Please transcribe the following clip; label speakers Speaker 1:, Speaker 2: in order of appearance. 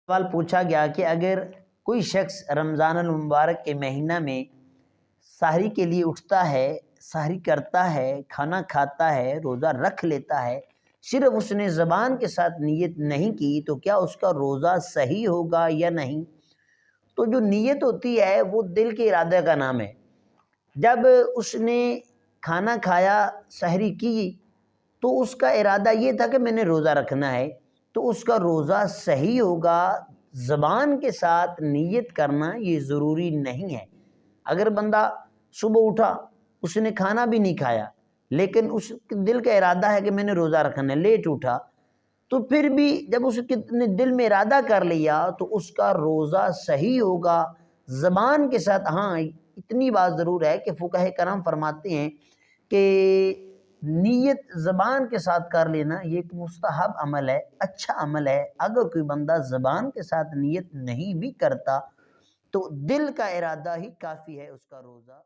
Speaker 1: سوال پوچھا گیا کہ اگر کوئی شخص رمضان المبارک کے مہینہ میں سحری کے لیے اٹھتا ہے، سحری کرتا ہے، کھانا کھاتا ہے، روزہ رکھ لیتا ہے، صرف اس نے زبان کے ساتھ نیت نہیں کی تو کیا اس کا روزہ صحیح ہوگا یا نہیں؟ تو جو نیت ہوتی ہے وہ دل کے ارادے کا نام ہے۔ جب اس نے کھانا کھایا، سحری کی، تو اس کا ارادہ یہ تھا کہ میں نے روزہ رکھنا ہے، تو اس کا روزہ صحیح ہوگا۔ زبان کے ساتھ نیت کرنا یہ ضروری نہیں ہے۔ اگر بندہ صبح اٹھا، اس نے کھانا بھی نہیں کھایا، لیکن اس دل کا ارادہ ہے کہ میں نے روزہ رکھنا ہے، لیٹ اٹھا، تو پھر بھی جب اس نے دل میں ارادہ کر لیا تو اس کا روزہ صحیح ہوگا زبان کے ساتھ۔ ہاں، اتنی بات ضرور ہے کہ فقہائے کرام فرماتے ہیں کہ نیت زبان کے ساتھ کر لینا یہ ایک مستحب عمل ہے، اچھا عمل ہے۔ اگر کوئی بندہ زبان کے ساتھ نیت نہیں بھی کرتا تو دل کا ارادہ ہی کافی ہے اس کا روزہ